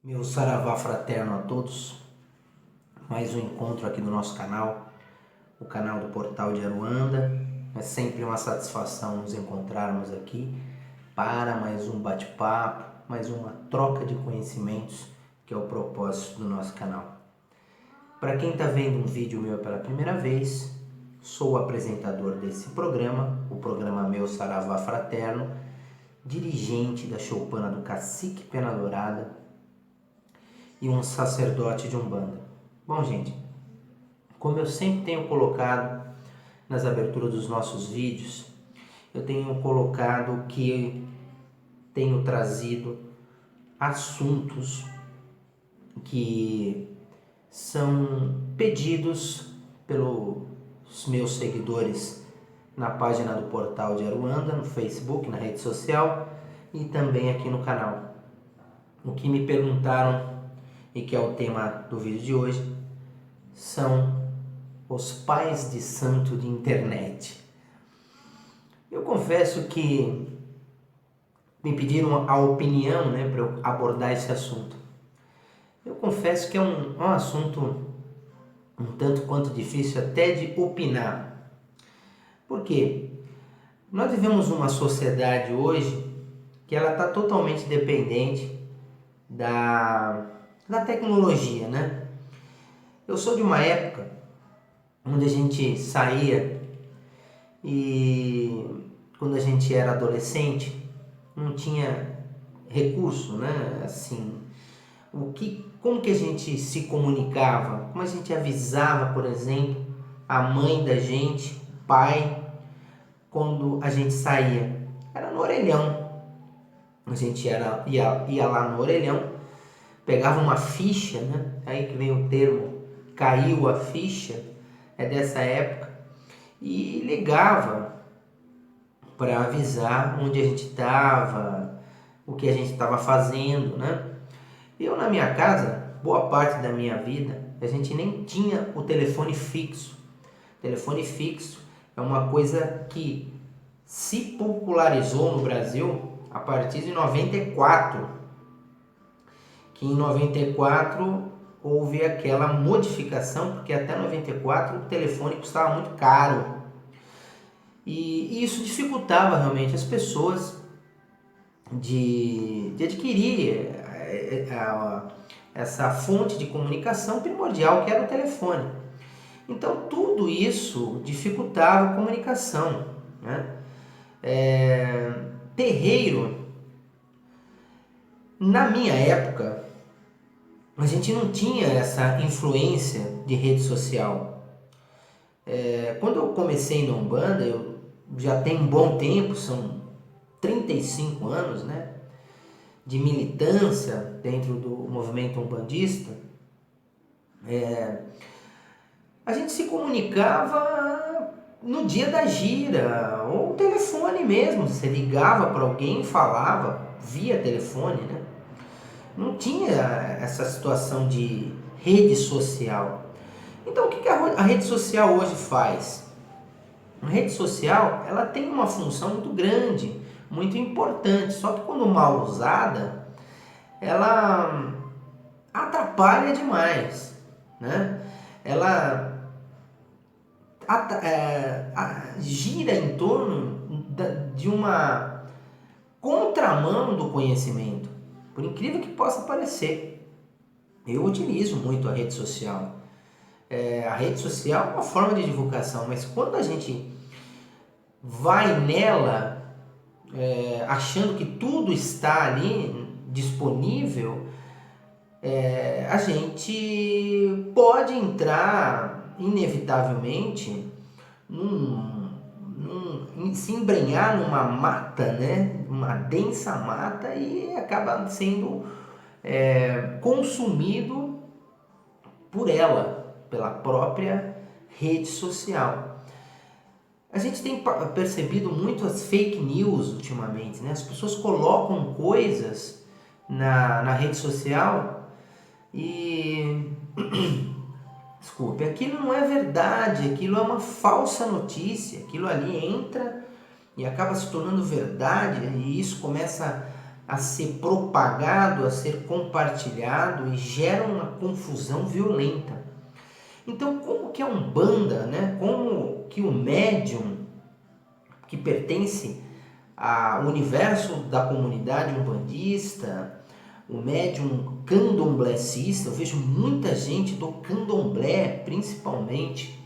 Meu saravá fraterno a todos, mais um encontro aqui no nosso canal, o canal do Portal de Aruanda. É sempre uma satisfação nos encontrarmos aqui para mais um bate-papo, mais uma troca de conhecimentos, que é o propósito do nosso canal. Para quem está vendo um vídeo meu pela primeira vez, sou o apresentador desse programa, o programa Meu Saravá Fraterno, dirigente da choupana do Cacique Pena Dourada, e um sacerdote de Umbanda. Bom, gente, como eu sempre tenho colocado nas aberturas dos nossos vídeos, eu tenho colocado que tenho trazido assuntos que são pedidos pelos meus seguidores na página do Portal de Aruanda, no Facebook, na rede social e também aqui no canal. O que me perguntaram e que é o tema do vídeo de hoje, são os pais de santo de internet. Eu confesso que me pediram a opinião, para eu abordar esse assunto. Eu confesso que é um assunto um tanto quanto difícil até de opinar. Por quê? Nós vivemos uma sociedade hoje que ela está totalmente dependente da tecnologia, né? Eu sou de uma época onde a gente saía e quando a gente era adolescente não tinha recurso, né? Assim, como que a gente se comunicava? Como a gente avisava, por exemplo, a mãe da gente, o pai, quando a gente saía? Era no orelhão. A gente ia lá no orelhão, pegava uma ficha, né? Aí que vem o termo, caiu a ficha, é dessa época, e ligava para avisar onde a gente estava, o que a gente estava fazendo, né? Eu na minha casa, boa parte da minha vida, a gente nem tinha o telefone fixo. O telefone fixo é uma coisa que se popularizou no Brasil a partir de 94, que em 94 houve aquela modificação, porque até 94 o telefone custava muito caro. E isso dificultava realmente as pessoas de adquirir essa fonte de comunicação primordial que era o telefone. Então tudo isso dificultava a comunicação, né? Terreiro, na minha época, a gente não tinha essa influência de rede social. Quando eu comecei na Umbanda, eu já tenho um bom tempo, são 35 anos, né, de militância dentro do movimento umbandista. A gente se comunicava no dia da gira, ou telefone mesmo, você ligava para alguém e falava via telefone, né? Não tinha essa situação de rede social. Então o que a rede social hoje faz? A rede social, ela tem uma função muito grande, muito importante, só que quando mal usada, ela atrapalha demais, né? Ela gira em torno de uma contramão do conhecimento, por incrível que possa parecer. Eu utilizo muito a rede social. A rede social é uma forma de divulgação, mas quando a gente vai nela achando que tudo está ali disponível, a gente pode entrar inevitavelmente se embrenhar numa mata, né? Uma densa mata, e acaba sendo consumido por ela, pela própria rede social. A gente tem percebido muito as fake news ultimamente, né? As pessoas colocam coisas na rede social e desculpe, aquilo não é verdade, aquilo é uma falsa notícia, aquilo ali entra e acaba se tornando verdade, e isso começa a ser propagado, a ser compartilhado e gera uma confusão violenta. Então, como que a Umbanda, né? Como que o médium que pertence ao universo da comunidade umbandista, o médium candomblessista, eu vejo muita gente do candomblé, principalmente,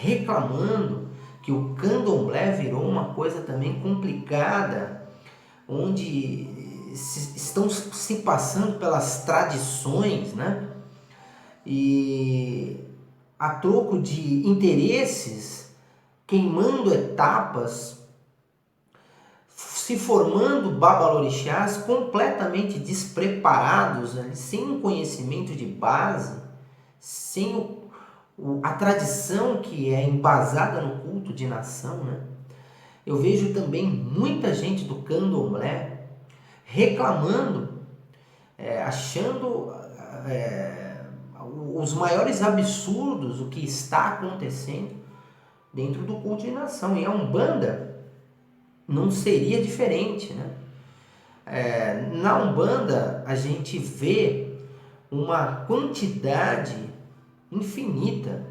reclamando que o candomblé virou uma coisa também complicada, onde estão se passando pelas tradições, né? E a troco de interesses, queimando etapas, se formando babalorixás completamente despreparados, né? Sem um conhecimento de base, sem a tradição que é embasada no culto de nação, né? Eu vejo também muita gente do candomblé reclamando, achando os maiores absurdos o que está acontecendo dentro do culto de nação. E a Umbanda não seria diferente, né? Na Umbanda a gente vê uma quantidade infinita,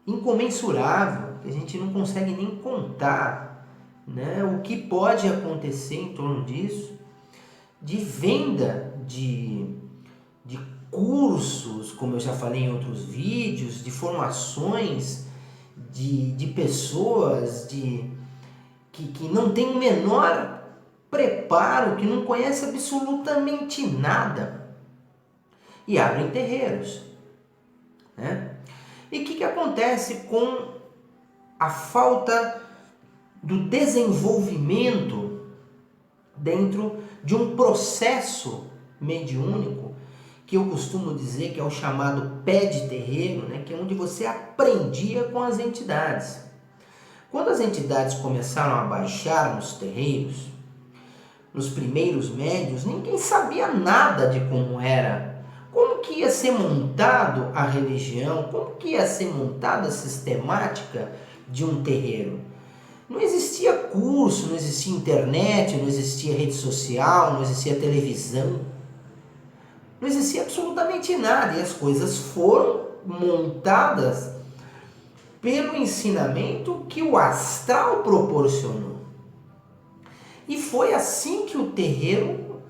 incomensurável, que a gente não consegue nem contar, né? O que pode acontecer em torno disso, de venda de cursos, como eu já falei em outros vídeos, de formações de pessoas que não tem o menor preparo, que não conhece absolutamente nada e abrem terreiros, né? E o que acontece com a falta do desenvolvimento dentro de um processo mediúnico, que eu costumo dizer que é o chamado pé de terreiro, né? Que é onde você aprendia com as entidades. Quando as entidades começaram a baixar nos terreiros, nos primeiros médios, ninguém sabia nada de como era, como que ia ser montado a religião, como que ia ser montada a sistemática de um terreiro. Não existia curso, não existia internet, não existia rede social, não existia televisão, não existia absolutamente nada, e as coisas foram montadas pelo ensinamento que o astral proporcionou. E foi assim que o terreiro,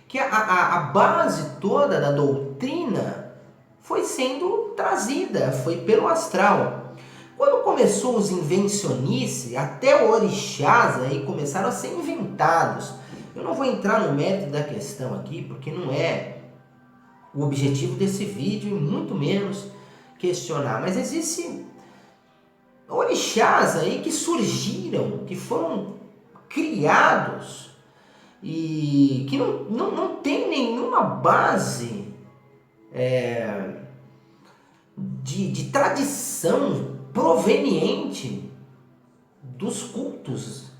que a base toda da doutrina foi sendo trazida, foi pelo astral. Quando começou os invencionices, até orixás aí começaram a ser inventados. Eu não vou entrar no mérito da questão aqui, porque não é o objetivo desse vídeo, e muito menos questionar. Mas existem orixás aí que surgiram, que foram criados e que não tem nenhuma base de tradição proveniente dos cultos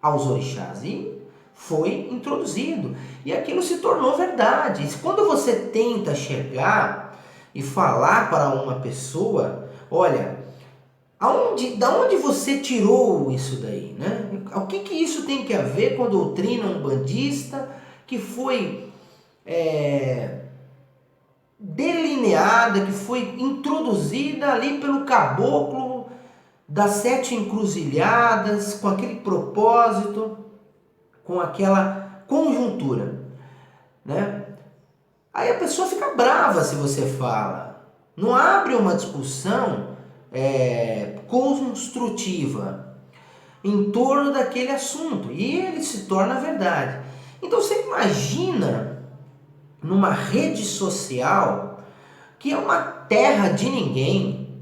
aos orixás, e foi introduzido, e aquilo se tornou verdade. Quando você tenta chegar e falar para uma pessoa, olha, da onde você tirou isso daí, né? O que isso tem que ver com a doutrina umbandista que foi delineada, que foi introduzida ali pelo caboclo das 7 encruzilhadas, com aquele propósito, com aquela conjuntura, né? Aí a pessoa fica brava se você fala, não abre uma discussão construtiva em torno daquele assunto, e ele se torna verdade. Então você imagina numa rede social que é uma terra de ninguém,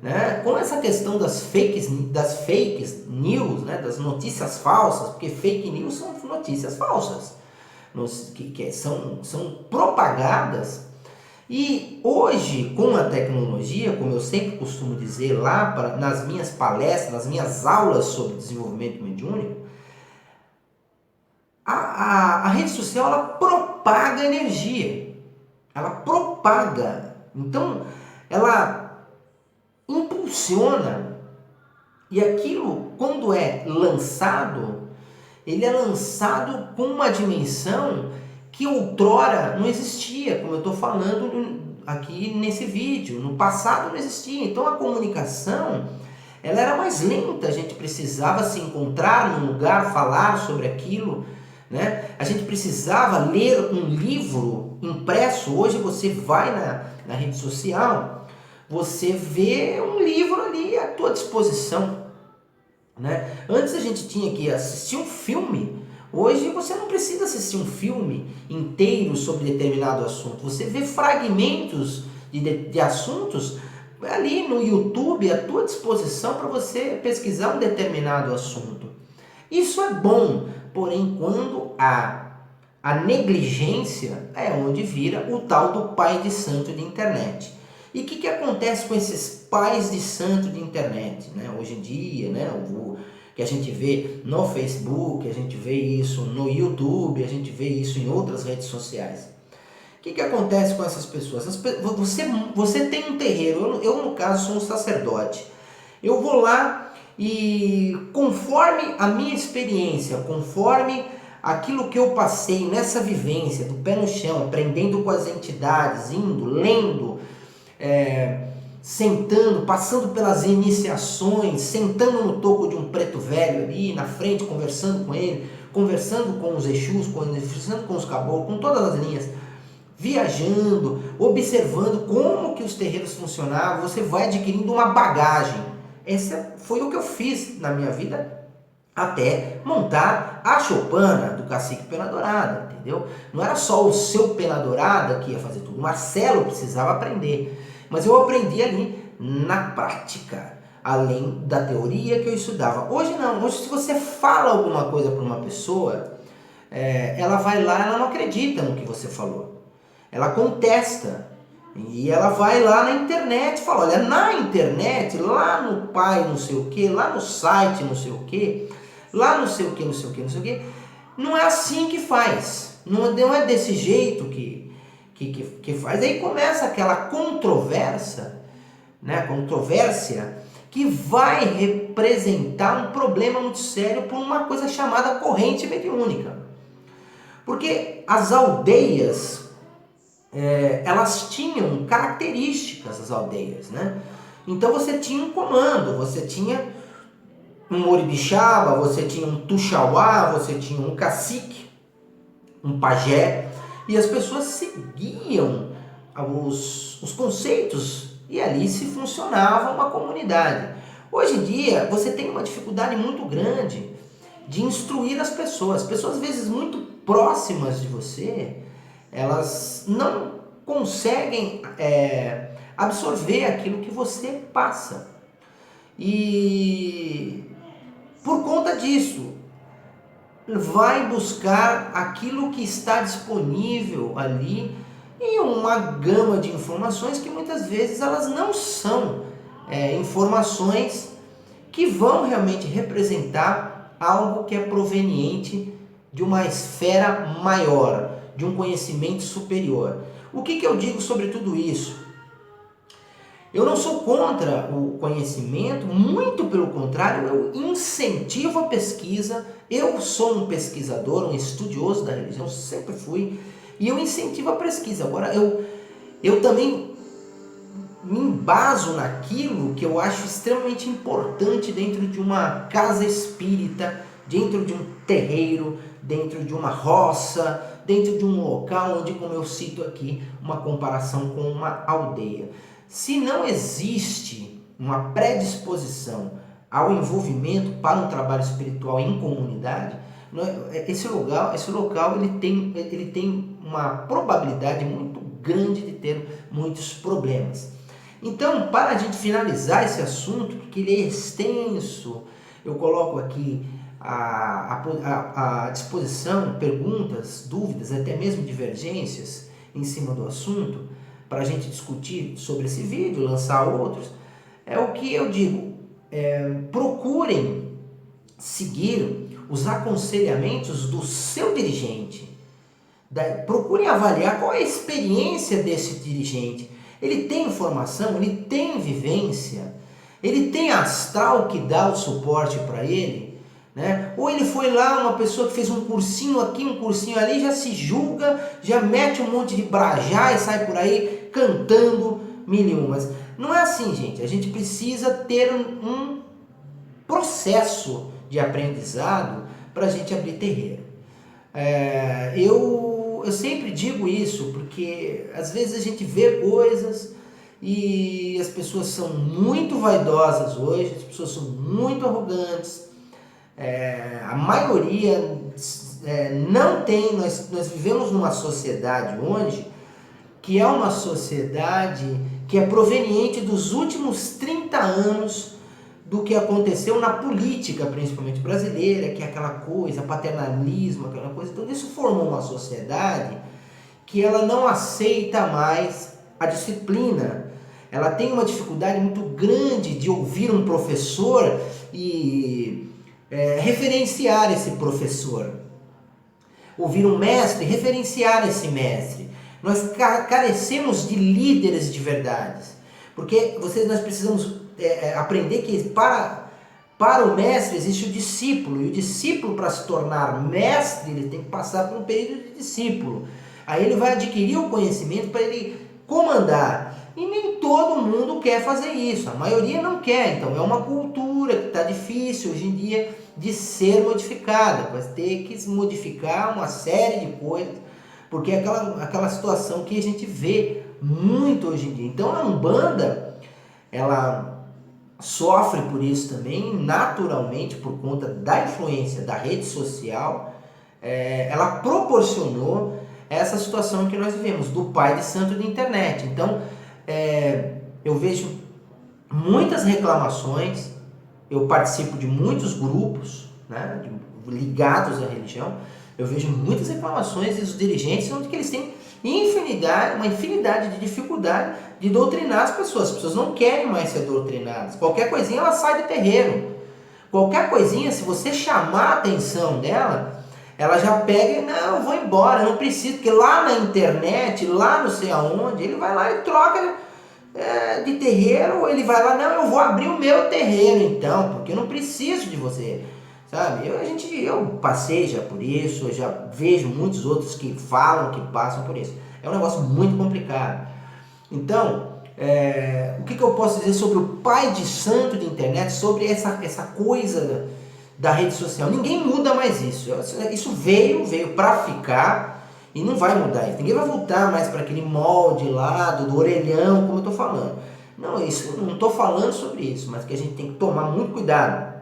né? Com essa questão das fake news, né? Das notícias falsas, porque fake news são notícias falsas, que são propagadas. E hoje, com a tecnologia, como eu sempre costumo dizer lá nas minhas palestras, nas minhas aulas sobre desenvolvimento mediúnico, a rede social, ela propaga energia, ela propaga, então ela impulsiona E aquilo, quando é lançado, ele é lançado com uma dimensão que outrora não existia, como eu estou falando aqui nesse vídeo. No passado não existia. Então a comunicação, ela era mais lenta, a gente precisava se encontrar num lugar, falar sobre aquilo, né? A gente precisava ler um livro impresso. Hoje você vai na rede social, você vê um livro ali à tua disposição, né? Antes a gente tinha que assistir um filme. Hoje você não precisa assistir um filme inteiro sobre determinado assunto. Você vê fragmentos de assuntos ali no YouTube à tua disposição para você pesquisar um determinado assunto. Isso é bom, porém quando a negligência é onde vira o tal do pai de santo de internet. E o que acontece com esses pais de santo de internet, né? Hoje em dia, né? Que a gente vê no Facebook, a gente vê isso no YouTube, a gente vê isso em outras redes sociais. O que acontece com essas pessoas? Você tem um terreiro, eu no caso sou um sacerdote. Eu vou lá e conforme a minha experiência, conforme aquilo que eu passei nessa vivência, do pé no chão, aprendendo com as entidades, indo, lendo, sentando, passando pelas iniciações, sentando no toco de um preto velho ali na frente, conversando com ele, conversando com os Exus, conversando com os caboclos, com todas as linhas, viajando, observando como que os terreiros funcionavam, você vai adquirindo uma bagagem. Essa foi o que eu fiz na minha vida até montar a choupana do Cacique Pena Dourada, entendeu? Não era só o seu Pena Dourada que ia fazer tudo, o Marcelo precisava aprender, mas eu aprendi ali na prática, além da teoria que eu estudava. Hoje não, hoje se você fala alguma coisa para uma pessoa, ela vai lá, ela não acredita no que você falou, ela contesta. E ela vai lá na internet e fala, olha, na internet, lá no pai não sei o que, lá no site não sei o que, lá não sei o que, não sei o que, não sei o que, não é assim que faz, não é desse jeito que faz. Aí começa aquela controvérsia, né, que vai representar um problema muito sério por uma coisa chamada corrente mediúnica. Porque as aldeias, elas tinham características, as aldeias, né? Então você tinha um comando, você tinha um orixaba, você tinha um tuxauá, você tinha um cacique, um pajé, e as pessoas seguiam os conceitos e ali se funcionava uma comunidade. Hoje em dia você tem uma dificuldade muito grande de instruir as pessoas às vezes muito próximas de você, elas não conseguem absorver aquilo que você passa. E por conta disso, vai buscar aquilo que está disponível ali em uma gama de informações que muitas vezes elas não são informações que vão realmente representar algo que é proveniente de uma esfera maior, de um conhecimento superior. O que eu digo sobre tudo isso? Eu não sou contra o conhecimento, muito pelo contrário, eu incentivo a pesquisa. Eu sou um pesquisador, um estudioso da religião, sempre fui, e eu incentivo a pesquisa. Agora, eu também me embaso naquilo que eu acho extremamente importante dentro de uma casa espírita, dentro de um terreiro, dentro de uma roça, dentro de um local onde, como eu cito aqui, uma comparação com uma aldeia. Se não existe uma predisposição ao envolvimento para um trabalho espiritual em comunidade, esse local ele tem uma probabilidade muito grande de ter muitos problemas. Então, para a gente finalizar esse assunto, porque ele é extenso, eu coloco aqui à disposição perguntas, dúvidas, até mesmo divergências em cima do assunto, para a gente discutir sobre esse vídeo, lançar outros. É o que eu digo, procurem seguir os aconselhamentos do seu dirigente, procurem avaliar qual é a experiência desse dirigente. Ele tem informação, ele tem vivência, Ele tem astral que dá o suporte para ele? Né? Ou ele foi lá, uma pessoa que fez um cursinho aqui, um cursinho ali, já se julga, já mete um monte de brajá e sai por aí cantando mil e umas. Não é assim, gente. A gente precisa ter um processo de aprendizado para a gente abrir terreiro. Eu sempre digo isso, porque às vezes a gente vê coisas e as pessoas são muito vaidosas hoje, as pessoas são muito arrogantes. A maioria não tem, nós vivemos numa sociedade hoje que é uma sociedade que é proveniente dos últimos 30 anos do que aconteceu na política, principalmente brasileira, que é aquela coisa, paternalismo, aquela coisa. Então isso formou uma sociedade que ela não aceita mais a disciplina. Ela tem uma dificuldade muito grande de ouvir um professor e referenciar esse professor. Ouvir um mestre, referenciar esse mestre. Nós carecemos de líderes de verdade. Porque nós precisamos aprender que para o mestre existe o discípulo. E o discípulo, para se tornar mestre, ele tem que passar por um período de discípulo. Aí ele vai adquirir o conhecimento para ele comandar. E nem todo mundo quer fazer isso. A maioria não quer. Então é uma cultura que está difícil hoje em dia de ser modificada. Vai ter que se modificar uma série de coisas. Porque é aquela situação que a gente vê muito hoje em dia. Então a Umbanda, ela sofre por isso também, naturalmente, por conta da influência da rede social. Ela proporcionou essa situação que nós vivemos, do pai de santo da internet. Então, eu vejo muitas reclamações, eu participo de muitos grupos, né, ligados à religião, eu vejo muitas reclamações dos dirigentes onde que eles têm uma infinidade de dificuldade de doutrinar as pessoas não querem mais ser doutrinadas, qualquer coisinha ela sai do terreiro, qualquer coisinha, se você chamar a atenção dela, ela já pega e, não, eu vou embora, eu não preciso, porque lá na internet, lá não sei aonde, ele vai lá e troca de terreiro, ou ele vai lá, não, eu vou abrir o meu terreiro então, porque eu não preciso de você, sabe? Eu passei já por isso, eu já vejo muitos outros que falam, que passam por isso. É um negócio muito complicado. Então, o que eu posso dizer sobre o pai de santo de internet, sobre essa coisa da rede social? Ninguém muda mais isso. Isso veio para ficar e não vai mudar isso. Ninguém vai voltar mais para aquele molde lá do orelhão, como eu estou falando. Não, não estou falando sobre isso, mas que a gente tem que tomar muito cuidado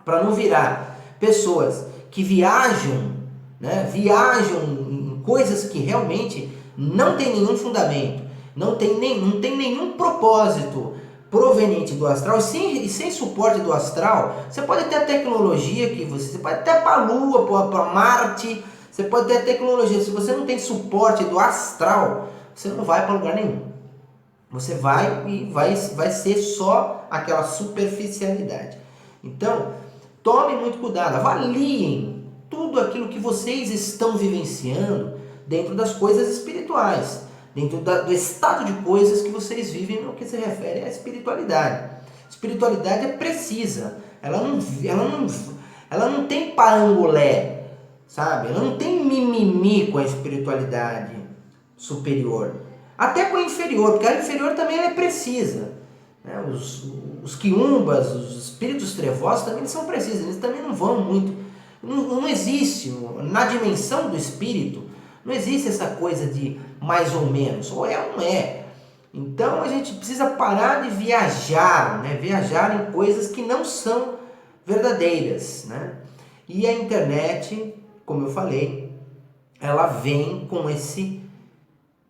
para não virar pessoas que viajam, né? Viajam em coisas que realmente não tem nenhum fundamento, não tem nenhum propósito proveniente do astral, e sem suporte do astral. Você pode ter a tecnologia que você pode até para a Lua, para Marte, você pode ter a tecnologia. Se você não tem suporte do astral, você não vai para lugar nenhum. Você vai e vai ser só aquela superficialidade. Então, tomem muito cuidado, avaliem tudo aquilo que vocês estão vivenciando dentro das coisas espirituais, dentro do estado de coisas que vocês vivem no que se refere à espiritualidade. Espiritualidade é precisa, ela não tem parangolé, sabe? Ela não tem mimimi com a espiritualidade superior, até com a inferior, porque a inferior também é precisa, né? Os quiumbas, os espíritos trevosos também são precisos, eles também não vão muito, não existe, na dimensão do espírito, não existe essa coisa de mais ou menos, ou é ou não é. Então a gente precisa parar de viajar, né? Viajar em coisas que não são verdadeiras, né? E a internet, como eu falei, ela vem com esse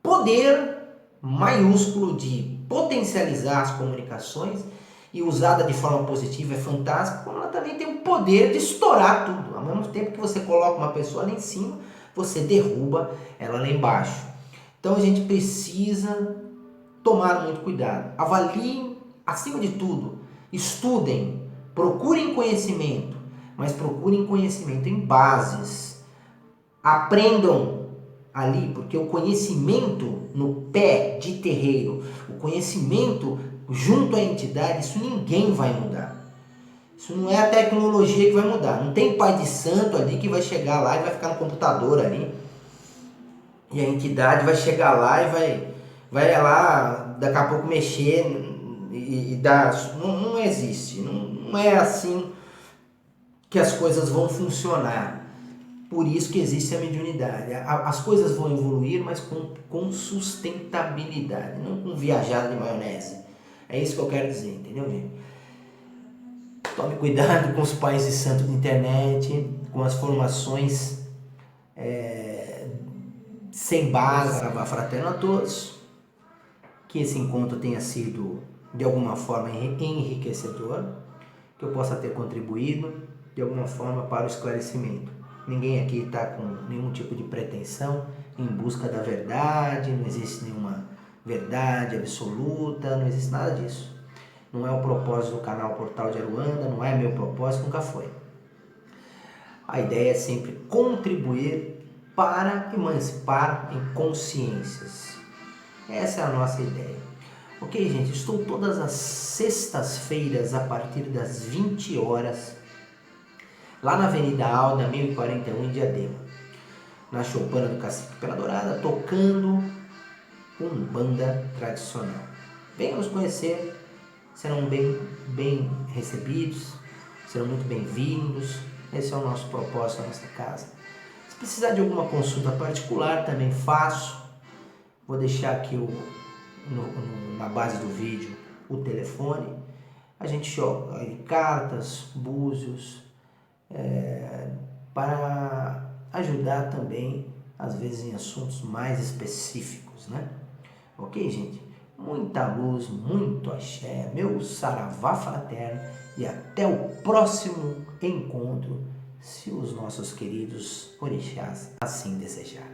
poder maiúsculo de potencializar as comunicações, e usada de forma positiva é fantástica, como ela também tem o poder de estourar tudo. Ao mesmo tempo que você coloca uma pessoa lá em cima, você derruba ela lá embaixo. Então a gente precisa tomar muito cuidado. Avaliem, acima de tudo, estudem, procurem conhecimento, mas procurem conhecimento em bases. Aprendam ali, porque o conhecimento no pé de terreiro, o conhecimento junto à entidade, isso ninguém vai mudar. Isso não é a tecnologia que vai mudar. Não tem pai de santo ali que vai chegar lá e vai ficar no computador ali. E a entidade vai chegar lá e vai lá daqui a pouco mexer e dar. Não existe. Não é assim que as coisas vão funcionar. Por isso que existe a mediunidade. As coisas vão evoluir, mas com sustentabilidade, não com viajada de maionese. É isso que eu quero dizer, entendeu, gente? Tome cuidado com os pais de santo de internet, com as formações sem base. Carnaval fraterno a todos. Que esse encontro tenha sido, de alguma forma, enriquecedor. Que eu possa ter contribuído, de alguma forma, para o esclarecimento. Ninguém aqui está com nenhum tipo de pretensão em busca da verdade, não existe nenhuma verdade absoluta, não existe nada disso. Não é o propósito do canal Portal de Aruanda, não é meu propósito, nunca foi. A ideia é sempre contribuir para emancipar em consciências. Essa é a nossa ideia. Ok, gente? Estou todas as sextas-feiras a partir das 20 horas lá na Avenida Alda, 1041, em Diadema, na choupana do Cacique Pela Dourada, tocando umbanda tradicional. Venham nos conhecer, serão bem recebidos, serão muito bem-vindos. Esse é o nosso propósito na nossa casa. Se precisar de alguma consulta particular, também faço. Vou deixar aqui na base do vídeo o telefone. A gente joga cartas, búzios, para ajudar também, às vezes, em assuntos mais específicos, né? Ok, gente? Muita luz, muito axé, meu saravá fraterno e até o próximo encontro, se os nossos queridos orixás assim desejarem.